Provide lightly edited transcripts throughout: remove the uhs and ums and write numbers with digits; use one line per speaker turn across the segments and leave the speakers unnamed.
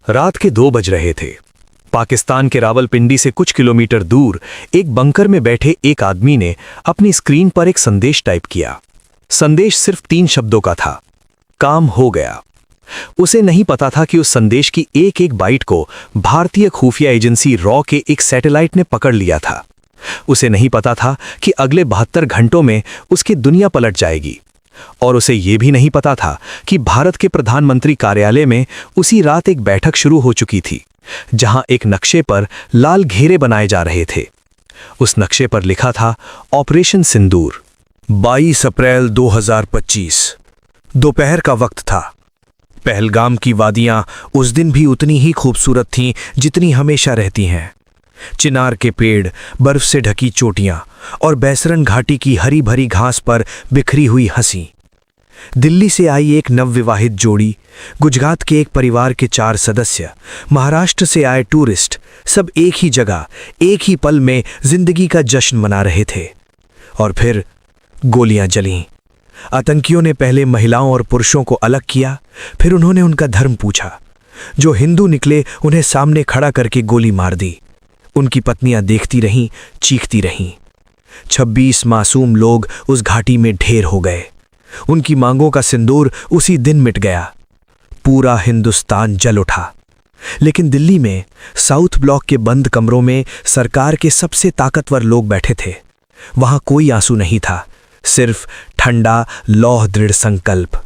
रात के 2 बज रहे थे। पाकिस्तान के रावलपिंडी से कुछ किलोमीटर दूर एक बंकर में बैठे एक आदमी ने अपनी स्क्रीन पर एक संदेश टाइप किया। संदेश सिर्फ 3 शब्दों का था, काम हो गया। उसे नहीं पता था कि उस संदेश की एक एक बाइट को भारतीय खुफिया एजेंसी रॉ के एक सैटेलाइट ने पकड़ लिया था। उसे नहीं पता था कि अगले 72 घंटों में उसकी दुनिया पलट जाएगी। और उसे यह भी नहीं पता था कि भारत के प्रधानमंत्री कार्यालय में उसी रात एक बैठक शुरू हो चुकी थी, जहां एक नक्शे पर लाल घेरे बनाए जा रहे थे। उस नक्शे पर लिखा था ऑपरेशन सिंदूर।
22 अप्रैल 2025 दोपहर का वक्त था। पहलगाम की वादियां उस दिन भी उतनी ही खूबसूरत थीं जितनी हमेशा रहती हैं। चिनार के पेड़, बर्फ से ढकी चोटियां और बैसरन घाटी की हरी भरी घास पर बिखरी हुई हंसी। दिल्ली से आई एक नवविवाहित जोड़ी, गुजरात के एक परिवार के 4 सदस्य, महाराष्ट्र से आए टूरिस्ट, सब एक ही जगह एक ही पल में जिंदगी का जश्न मना रहे थे। और फिर गोलियां जलीं। आतंकियों ने पहले महिलाओं और पुरुषों को अलग किया, फिर उन्होंने उनका धर्म पूछा। जो हिंदू निकले उन्हें सामने खड़ा करके गोली मार दी। उनकी पत्नियां देखती रहीं, चीखती रहीं। 26 मासूम लोग उस घाटी में ढेर हो गए। उनकी मांगों का सिंदूर उसी दिन मिट गया। पूरा हिंदुस्तान जल उठा। लेकिन दिल्ली में साउथ ब्लॉक के बंद कमरों में सरकार के सबसे ताकतवर लोग बैठे थे। वहां कोई आंसू नहीं था, सिर्फ ठंडा लौह दृढ़ संकल्प।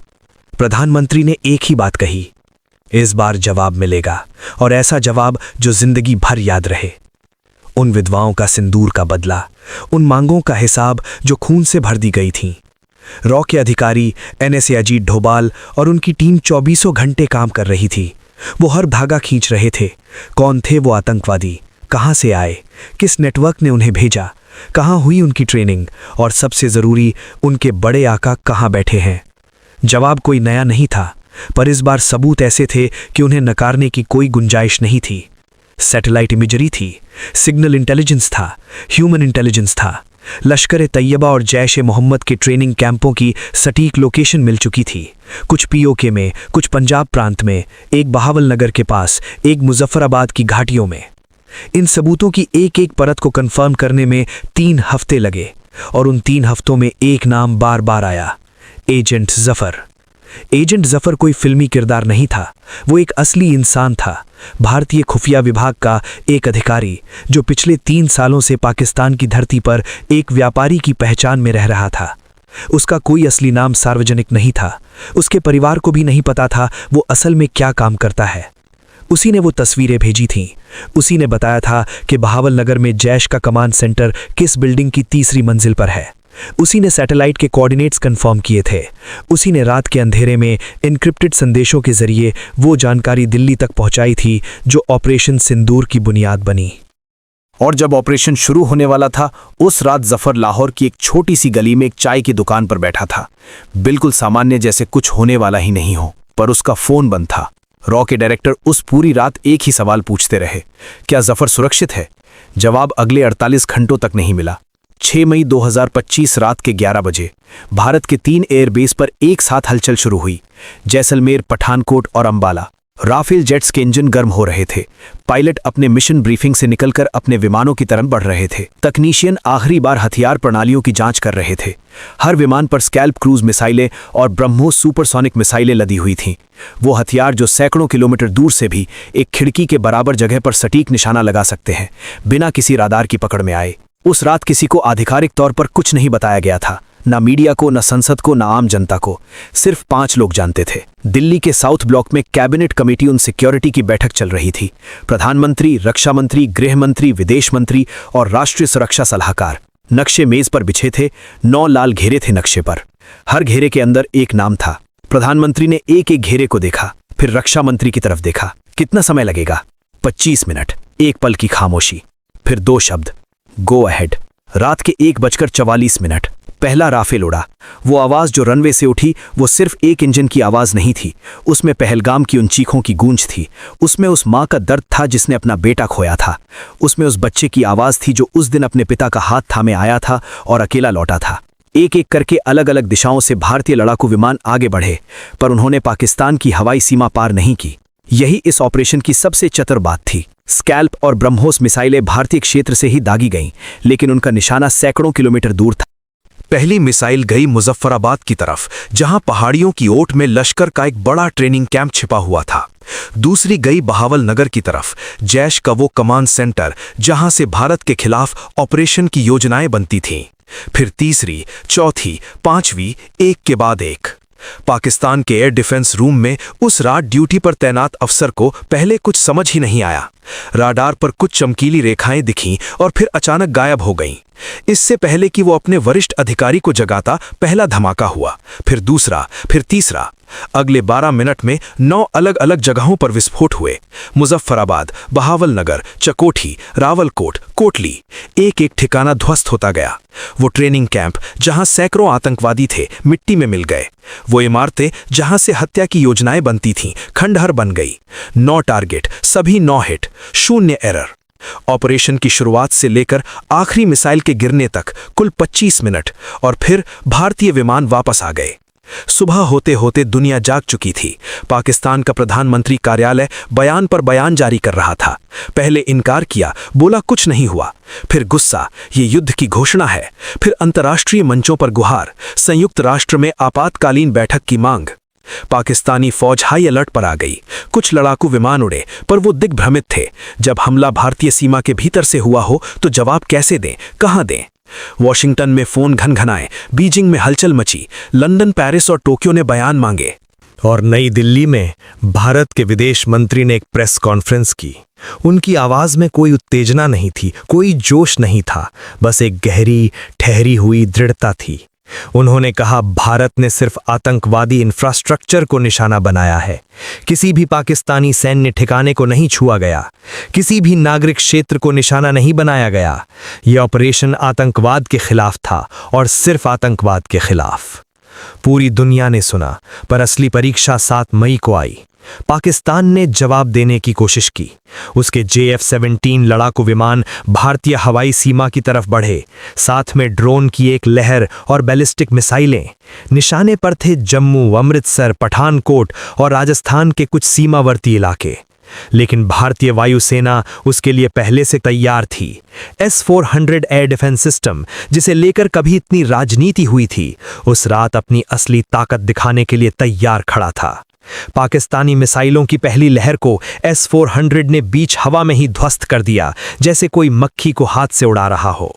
प्रधानमंत्री ने एक ही बात कही, इस बार जवाब मिलेगा, और ऐसा जवाब जो जिंदगी भर याद रहे। उन विधवाओं का सिंदूर का बदला, उन मांगों का हिसाब जो खून से भर दी गई थीं। रॉ के अधिकारी NSA अजीत डोभाल और उनकी टीम 24 घंटे काम कर रही थी। वो हर धागा खींच रहे थे। कौन थे वो आतंकवादी, कहां से आए, किस नेटवर्क ने उन्हें भेजा, कहां हुई उनकी ट्रेनिंग, और सबसे जरूरी उनके बड़े आका कहां बैठे हैं। जवाब कोई नया नहीं था, पर इस बार सबूत ऐसे थे कि उन्हें नकारने की कोई गुंजाइश नहीं थी। सैटेलाइट इमेजरी थी, सिग्नल इंटेलिजेंस था, ह्यूमन इंटेलिजेंस था। लश्कर ए तैयबा और जैश ए मोहम्मद के ट्रेनिंग कैंपों की सटीक लोकेशन मिल चुकी थी। कुछ POK में, कुछ पंजाब प्रांत में, एक बहावल नगर के पास, एक मुजफ्फराबाद की घाटियों में। इन सबूतों की एक एक परत को कंफर्म करने में 3 हफ्ते लगे, और उन 3 हफ्तों में एक नाम बार बार आया, एजेंट जफर। एजेंट जफर कोई फिल्मी किरदार नहीं था, वो एक असली इंसान था। भारतीय खुफिया विभाग का एक अधिकारी जो पिछले 3 सालों से पाकिस्तान की धरती पर एक व्यापारी की पहचान में रह रहा था। उसका कोई असली नाम सार्वजनिक नहीं था। उसके परिवार को भी नहीं पता था वो असल में क्या काम करता है। उसी ने वो तस्वीरें भेजी थीं। उसी ने बताया था कि बहावल नगर में जैश का कमांड सेंटर किस बिल्डिंग की 3री मंजिल पर है। उसी ने सैटेलाइट के कोऑर्डिनेट्स कंफर्म किए थे। उसी ने रात के अंधेरे में इनक्रिप्टेड संदेशों के जरिए वो जानकारी दिल्ली तक पहुंचाई थी जो ऑपरेशन सिंदूर की बुनियाद बनी।
और जब ऑपरेशन शुरू होने वाला था, उस रात जफर लाहौर की एक छोटी सी गली में एक चाय की दुकान पर बैठा था, बिल्कुल सामान्य, जैसे कुछ होने वाला ही नहीं हो। पर उसका फोन बंद था। रॉ के डायरेक्टर उस पूरी रात एक ही सवाल पूछते रहे, क्या जफर सुरक्षित है? जवाब अगले 48 घंटों तक नहीं मिला। 6 मई 2025 रात के 11 बजे भारत के 3 एयरबेस पर एक साथ हलचल शुरू हुई। जैसलमेर, पठानकोट और अंबाला। राफेल जेट्स के इंजन गर्म हो रहे थे। पायलट अपने मिशन ब्रीफिंग से निकलकर अपने विमानों की तरफ बढ़ रहे थे। तकनीशियन आखिरी बार हथियार प्रणालियों की जांच कर रहे थे। हर विमान पर स्कैल्प क्रूज मिसाइलें और ब्रह्मोस सुपरसोनिक मिसाइलें लदी हुई थीं। वो हथियार जो सैकड़ों किलोमीटर दूर से भी एक खिड़की के बराबर जगह पर सटीक निशाना लगा सकते हैं, बिना किसी राडार की पकड़ में आए। उस रात किसी को आधिकारिक तौर पर कुछ नहीं बताया गया था, ना मीडिया को, ना संसद को, ना आम जनता को। सिर्फ 5 लोग जानते थे। दिल्ली के साउथ ब्लॉक में कैबिनेट कमेटी ऑन सिक्योरिटी की बैठक चल रही थी। प्रधानमंत्री, रक्षा मंत्री, गृह मंत्री, विदेश मंत्री और राष्ट्रीय सुरक्षा सलाहकार। नक्शे मेज पर बिछे थे। 9 लाल घेरे थे नक्शे पर। हर घेरे के अंदर एक नाम था। प्रधानमंत्री ने एक एक घेरे को देखा, फिर रक्षा मंत्री की तरफ देखा। कितना समय लगेगा? 25 मिनट। एक पल की खामोशी, फिर 2 शब्द, गो अहेड। रात के 1:44 पहला राफेल उड़ा। वो आवाज जो रनवे से उठी, वो सिर्फ एक इंजन की आवाज नहीं थी। उसमें पहलगाम की उन चीखों की गूंज थी। उसमें उस मां का दर्द था जिसने अपना बेटा खोया था। उसमें उस बच्चे की आवाज थी जो उस दिन अपने पिता का हाथ थामे आया था और अकेला लौटा था। एक एक करके अलग अलग दिशाओं से भारतीय लड़ाकू विमान आगे बढ़े, पर उन्होंने पाकिस्तान की हवाई सीमा पार नहीं की। यही इस ऑपरेशन की सबसे चतुर बात थी। स्कैल्प और ब्रह्मोस मिसाइलें भारतीय क्षेत्र से ही दागी गईं, लेकिन उनका निशाना सैकड़ों किलोमीटर दूर था।
पहली मिसाइल गई मुजफ्फराबाद की तरफ, जहां पहाड़ियों की ओट में लश्कर का एक बड़ा ट्रेनिंग कैंप छिपा हुआ था। दूसरी गई बहावल नगर की तरफ, जैश का वो कमांड सेंटर जहां से भारत के खिलाफ ऑपरेशन की योजनाएं बनती थीं। फिर तीसरी, चौथी, पांचवी, एक के बाद एक। पाकिस्तान के एयर डिफेंस रूम में उस रात ड्यूटी पर तैनात अफसर को पहले कुछ समझ ही नहीं आया। राडार पर कुछ चमकीली रेखाएं दिखीं और फिर अचानक गायब हो गईं। इससे पहले कि वो अपने वरिष्ठ अधिकारी को जगाता, पहला धमाका हुआ, फिर दूसरा, फिर तीसरा। अगले 12 मिनट में 9 अलग अलग जगहों पर विस्फोट हुए। मुजफ्फराबाद, बहावल नगर, चकोठी, रावलकोट, कोटली, एक एक ठिकाना ध्वस्त होता गया। वो ट्रेनिंग कैंप जहां सैकड़ों आतंकवादी थे, मिट्टी में मिल गए। वो इमारतें जहां से हत्या की योजनाएं बनती थीं, खंडहर बन गई। 9 टारगेट, सभी 9 हिट, 0 एरर। ऑपरेशन की शुरुआत से लेकर आखिरी मिसाइल के गिरने तक कुल 25 मिनट, और फिर भारतीय विमान वापस आ गए। सुबह होते होते दुनिया जाग चुकी थी। पाकिस्तान का प्रधानमंत्री कार्यालय बयान पर बयान जारी कर रहा था। पहले इनकार किया, बोला कुछ नहीं हुआ, फिर गुस्सा, ये युद्ध की घोषणा है, फिर अंतर्राष्ट्रीय मंचों पर गुहार, संयुक्त राष्ट्र में आपातकालीन बैठक की मांग। पाकिस्तानी फौज हाई अलर्ट पर आ गई। कुछ लड़ाकू विमान उड़े, पर वो दिग्भ्रमित थे। जब हमला भारतीय सीमा के भीतर से हुआ हो तो जवाब कैसे दें, कहां दें? वॉशिंगटन में फोन घनघनाए, बीजिंग में हलचल मची, लंदन, पेरिस और टोक्यो ने बयान मांगे।
और नई दिल्ली में भारत के विदेश मंत्री ने एक प्रेस कॉन्फ्रेंस की। उनकी आवाज में कोई उत्तेजना नहीं थी, कोई जोश नहीं था, बस एक गहरी, ठहरी हुई दृढ़ता थी। उन्होंने कहा, भारत ने सिर्फ आतंकवादी इंफ्रास्ट्रक्चर को निशाना बनाया है। किसी भी पाकिस्तानी सैन्य ठिकाने को नहीं छुआ गया, किसी भी नागरिक क्षेत्र को निशाना नहीं बनाया गया। यह ऑपरेशन आतंकवाद के खिलाफ था, और सिर्फ आतंकवाद के खिलाफ। पूरी दुनिया ने सुना, पर असली परीक्षा 7 मई को आई। पाकिस्तान ने जवाब देने की कोशिश की। उसके JF-17 लड़ाकू विमान भारतीय हवाई सीमा की तरफ बढ़े, साथ में ड्रोन की एक लहर और बैलिस्टिक मिसाइलें। निशाने पर थे जम्मू, अमृतसर, पठानकोट और राजस्थान के कुछ सीमावर्ती इलाके। लेकिन भारतीय वायुसेना उसके लिए पहले से तैयार थी। S-400 एयर डिफेंस सिस्टम, जिसे लेकर कभी इतनी राजनीति हुई थी, उस रात अपनी असली ताकत दिखाने के लिए तैयार खड़ा था। पाकिस्तानी मिसाइलों की पहली लहर को S-400 ने बीच हवा में ही ध्वस्त कर दिया, जैसे कोई मक्खी को हाथ से उड़ा रहा हो।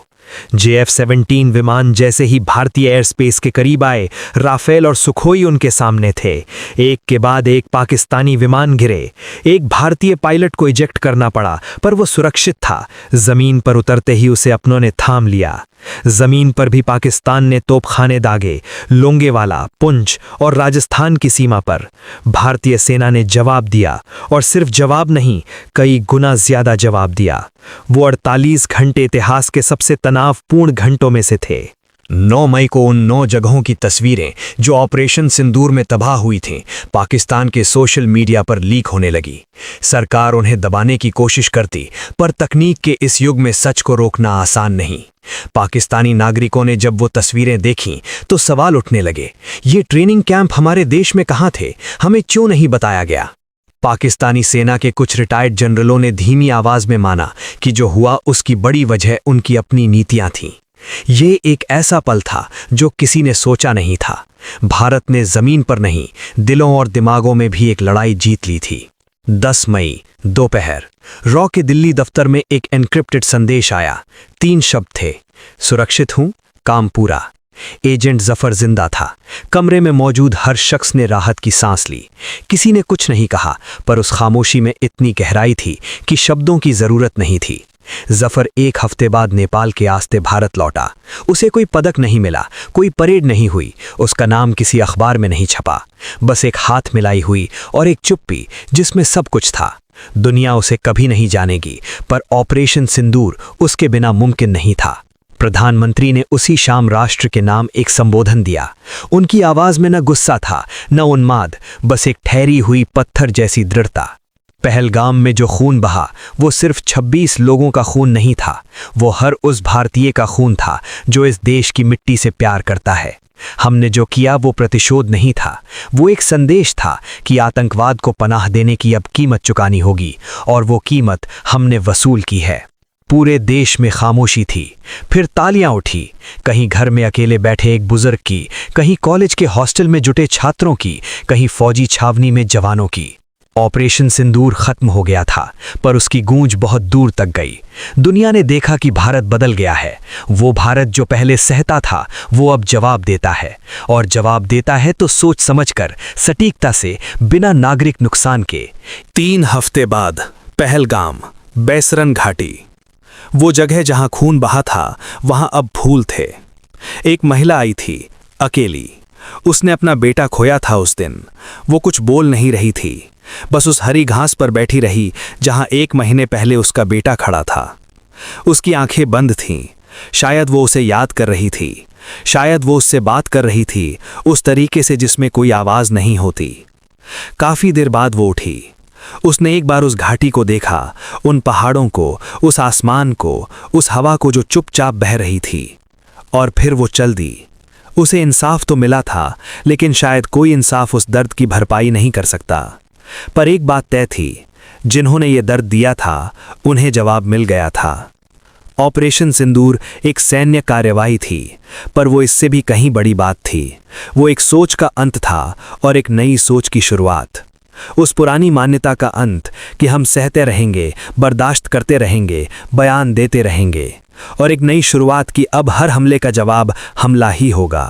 JF-17 विमान जैसे ही भारतीय एयर स्पेस के करीब आए, राफेल और सुखोई उनके सामने थे। एक के बाद एक पाकिस्तानी विमान गिरे। एक भारतीय पायलट को इजेक्ट करना पड़ा, पर वो सुरक्षित था। जमीन पर उतरते ही उसे अपनों ने थाम लिया। जमीन पर भी पाकिस्तान ने तोपखाने दागे, लोंगेवाला, पुंछ और राजस्थान की सीमा पर। भारतीय सेना ने जवाब दिया, और सिर्फ जवाब नहीं, कई गुना ज्यादा जवाब दिया। वो 48 घंटे इतिहास के सबसे तनावपूर्ण घंटों में से थे। 9 मई को उन 9 जगहों की तस्वीरें जो ऑपरेशन सिंदूर में तबाह हुई थीं, पाकिस्तान के सोशल मीडिया पर लीक होने लगी। सरकार उन्हें दबाने की कोशिश करती, पर तकनीक के इस युग में सच को रोकना आसान नहीं। पाकिस्तानी नागरिकों ने जब वो तस्वीरें देखीं तो सवाल उठने लगे, ये ट्रेनिंग कैंप हमारे देश में कहाँ थे, हमें क्यों नहीं बताया गया? पाकिस्तानी सेना के कुछ रिटायर्ड जनरलों ने धीमी आवाज में माना कि जो हुआ उसकी बड़ी वजह उनकी अपनी नीतियां थीं। ये एक ऐसा पल था जो किसी ने सोचा नहीं था। भारत ने जमीन पर नहीं, दिलों और दिमागों में भी एक लड़ाई जीत ली थी। 10 मई दोपहर रॉ के दिल्ली दफ्तर में एक एन्क्रिप्टेड संदेश आया। 3 शब्द थे, सुरक्षित हूं, काम पूरा। एजेंट जफर जिंदा था। कमरे में मौजूद हर शख्स ने राहत की सांस ली। किसी ने कुछ नहीं कहा, पर उस खामोशी में इतनी गहराई थी कि शब्दों की जरूरत नहीं थी। जफर 1 हफ्ते बाद नेपाल के आस्ते भारत लौटा। उसे कोई पदक नहीं मिला, कोई परेड नहीं हुई, उसका नाम किसी अखबार में नहीं छपा। बस एक हाथ मिलाई हुई और एक चुप्पी जिसमें सब कुछ था। दुनिया उसे कभी नहीं जानेगी, पर ऑपरेशन सिंदूर उसके बिना मुमकिन नहीं था। प्रधानमंत्री ने उसी शाम राष्ट्र के नाम एक संबोधन दिया। उनकी आवाज में न गुस्सा था, न उन्माद, बस एक ठहरी हुई पत्थर जैसी दृढ़ता। पहलगाम में जो खून बहा, वो सिर्फ 26 लोगों का खून नहीं था, वो हर उस भारतीय का खून था जो इस देश की मिट्टी से प्यार करता है।
हमने जो किया वो प्रतिशोध नहीं था, वो एक संदेश था कि आतंकवाद को पनाह देने की अब कीमत चुकानी होगी, और वो कीमत हमने वसूल की है। पूरे देश में खामोशी थी, फिर तालियां उठी, कहीं घर में अकेले बैठे एक बुजुर्ग की, कहीं कॉलेज के हॉस्टल में जुटे छात्रों की, कहीं फौजी छावनी में जवानों की। ऑपरेशन सिंदूर खत्म हो गया था, पर उसकी गूंज बहुत दूर तक गई। दुनिया ने देखा कि भारत बदल गया है। वो भारत जो पहले सहता था, वो अब जवाब देता है, और जवाब देता है तो सोच समझकर, सटीकता से, बिना नागरिक नुकसान के।
3 हफ्ते बाद पहलगाम, बैसरन घाटी। वो जगह जहां खून बहा था, वहां अब फूल थे। एक महिला आई थी, अकेली। उसने अपना बेटा खोया था उस दिन। वो कुछ बोल नहीं रही थी, बस उस हरी घास पर बैठी रही जहां 1 महीने पहले उसका बेटा खड़ा था। उसकी आंखें बंद थीं। शायद वो उसे याद कर रही थी, शायद वो उससे बात कर रही थी, उस तरीके से जिसमें कोई आवाज नहीं होती। काफी देर बाद वो उठी। उसने एक बार उस घाटी को देखा, उन पहाड़ों को, उस आसमान को, उस हवा को जो चुपचाप बह रही थी, और फिर वो चल दी। उसे इंसाफ तो मिला था, लेकिन शायद कोई इंसाफ उस दर्द की भरपाई नहीं कर सकता। पर एक बात तय थी, जिन्होंने ये दर्द दिया था, उन्हें जवाब मिल गया था। ऑपरेशन सिंदूर एक सैन्य कार्यवाही थी, पर वो इससे भी कहीं बड़ी बात थी। वो एक सोच का अंत था, और एक नई सोच की शुरुआत। उस पुरानी मान्यता का अंत कि हम सहते रहेंगे, बर्दाश्त करते रहेंगे, बयान देते रहेंगे, और एक नई शुरुआत की अब हर हमले का जवाब हमला ही होगा।